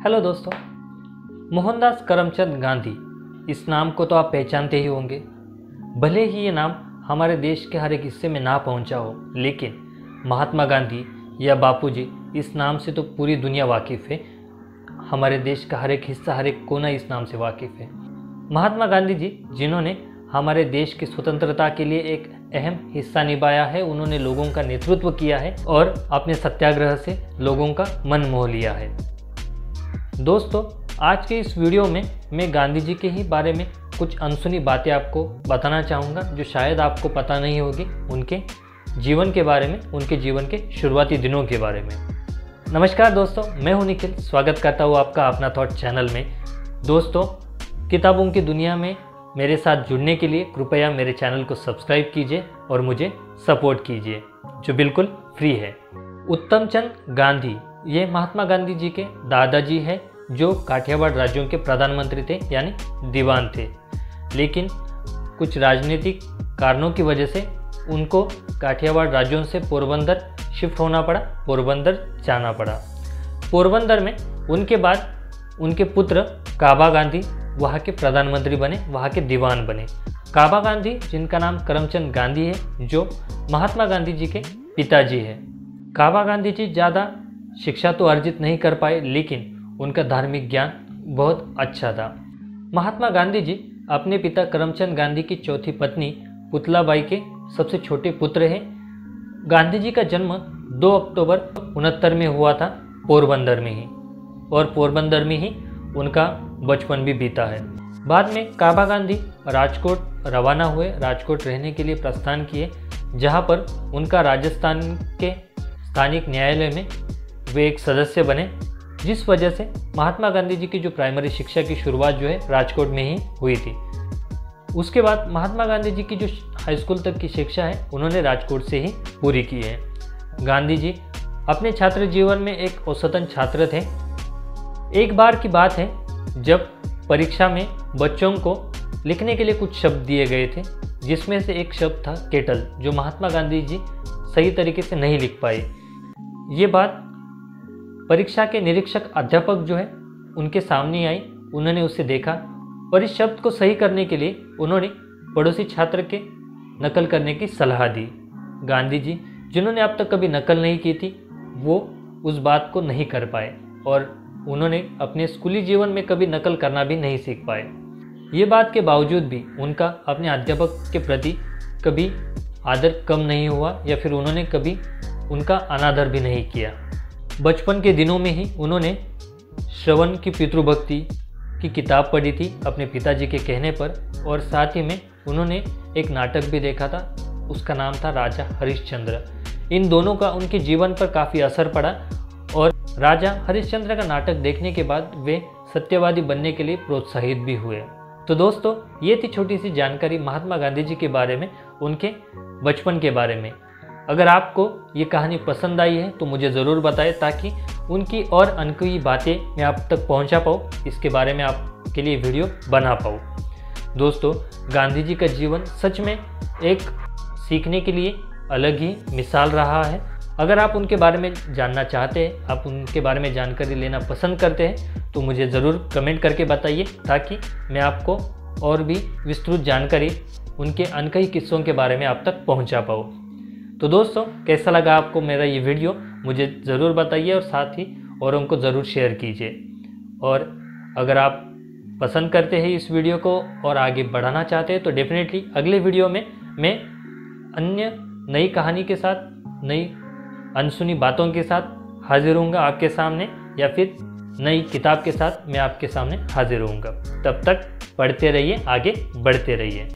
Hello दोस्तों, मोहनदास करमचंद गांधी, इस नाम को तो आप पहचानते ही होंगे। भले ही ये नाम हमारे देश के हर एक हिस्से में ना पहुंचा हो, लेकिन महात्मा गांधी या बापूजी, इस नाम से तो पूरी दुनिया वाकिफ़ है। हमारे देश का हर एक हिस्सा, हर एक कोना इस नाम से वाकिफ़ है। महात्मा गांधी जी, जिन्होंने हमारे देश की स्वतंत्रता के लिए एक अहम हिस्सा निभाया है, उन्होंने लोगों का नेतृत्व किया है और अपने सत्याग्रह से लोगों का मन मोह लिया है। दोस्तों, आज के इस वीडियो में मैं गांधी जी के ही बारे में कुछ अनसुनी बातें आपको बताना चाहूँगा, जो शायद आपको पता नहीं होगी, उनके जीवन के बारे में, उनके जीवन के शुरुआती दिनों के बारे में। नमस्कार दोस्तों, मैं हूं निखिल, स्वागत करता हूं आपका अपना थॉट चैनल में। दोस्तों, किताबों की दुनिया में मेरे साथ जुड़ने के लिए कृपया मेरे चैनल को सब्सक्राइब कीजिए और मुझे सपोर्ट कीजिए, जो बिल्कुल फ्री है। उत्तमचंद गांधी, ये महात्मा गांधी जी के दादाजी हैं, जो काठियावाड़ राज्यों के प्रधानमंत्री थे, यानी दीवान थे। लेकिन कुछ राजनीतिक कारणों की वजह से उनको काठियावाड़ राज्यों से पोरबंदर शिफ्ट होना पड़ा, पोरबंदर जाना पड़ा। पोरबंदर में उनके बाद उनके पुत्र काबा गांधी वहाँ के प्रधानमंत्री बने, वहाँ के दीवान बने। काबा गांधी, जिनका नाम करमचंद गांधी है, जो महात्मा गांधी जी के पिताजी हैं। काबा गांधी जी ज़्यादा शिक्षा तो अर्जित नहीं कर पाए, लेकिन उनका धार्मिक ज्ञान बहुत अच्छा था। महात्मा गांधी जी अपने पिता करमचंद गांधी की चौथी पत्नी पुतलाबाई के सबसे छोटे पुत्र हैं। गांधी जी का जन्म 2 अक्टूबर 1969 में हुआ था, पोरबंदर में ही, और पोरबंदर में ही उनका बचपन भी बीता है। बाद में काबा गांधी राजकोट रवाना हुए, राजकोट रहने के लिए प्रस्थान किए, जहां पर उनका राजस्थान के स्थानिक न्यायालय में वे एक सदस्य बने, जिस वजह से महात्मा गांधी जी की जो प्राइमरी शिक्षा की शुरुआत जो है राजकोट में ही हुई थी। उसके बाद महात्मा गांधी जी की जो हाई स्कूल तक की शिक्षा है, उन्होंने राजकोट से ही पूरी की है। गांधी जी अपने छात्र जीवन में एक औसतन छात्र थे। एक बार की बात है, जब परीक्षा में बच्चों को लिखने के लिए कुछ शब्द दिए गए थे, जिसमें से एक शब्द था केटल, जो महात्मा गांधी जी सही तरीके से नहीं लिख पाए। ये बात परीक्षा के निरीक्षक अध्यापक जो है उनके सामने आई। उन्होंने उसे देखा और इस शब्द को सही करने के लिए उन्होंने पड़ोसी छात्र के नकल करने की सलाह दी। गांधी जी, जिन्होंने अब तक कभी नकल नहीं की थी, वो उस बात को नहीं कर पाए और उन्होंने अपने स्कूली जीवन में कभी नकल करना भी नहीं सीख पाए। ये बात के बावजूद भी उनका अपने अध्यापक के प्रति कभी आदर कम नहीं हुआ, या फिर उन्होंने कभी उनका अनादर भी नहीं किया। बचपन के दिनों में ही उन्होंने श्रवण की पितृभक्ति की किताब पढ़ी थी अपने पिताजी के कहने पर, और साथ ही में उन्होंने एक नाटक भी देखा था, उसका नाम था राजा हरिश्चंद्र। इन दोनों का उनके जीवन पर काफ़ी असर पड़ा और राजा हरिश्चंद्र का नाटक देखने के बाद वे सत्यवादी बनने के लिए प्रोत्साहित भी हुए। तो दोस्तों, ये थी छोटी सी जानकारी महात्मा गांधी जी के बारे में, उनके बचपन के बारे में। अगर आपको ये कहानी पसंद आई है तो मुझे ज़रूर बताएं, ताकि उनकी और अनकही बातें मैं आप तक पहुंचा पाऊँ, इसके बारे में आपके लिए वीडियो बना पाऊँ। दोस्तों, गांधी जी का जीवन सच में एक सीखने के लिए अलग ही मिसाल रहा है। अगर आप उनके बारे में जानना चाहते हैं, आप उनके बारे में जानकारी लेना पसंद करते हैं, तो मुझे ज़रूर कमेंट करके बताइए, ताकि मैं आपको और भी विस्तृत जानकारी उनके अनकही किस्सों के बारे में आप तक पहुंचा पाऊँ। तो दोस्तों, कैसा लगा आपको मेरा ये वीडियो, मुझे ज़रूर बताइए और साथ ही औरों को ज़रूर शेयर कीजिए। और अगर आप पसंद करते हैं इस वीडियो को और आगे बढ़ाना चाहते हैं, तो डेफिनेटली अगले वीडियो में मैं अन्य नई कहानी के साथ, नई अनसुनी बातों के साथ हाजिर होऊंगा आपके सामने, या फिर नई किताब के साथ मैं आपके सामने हाजिर होऊंगा। तब तक पढ़ते रहिए, आगे बढ़ते रहिए।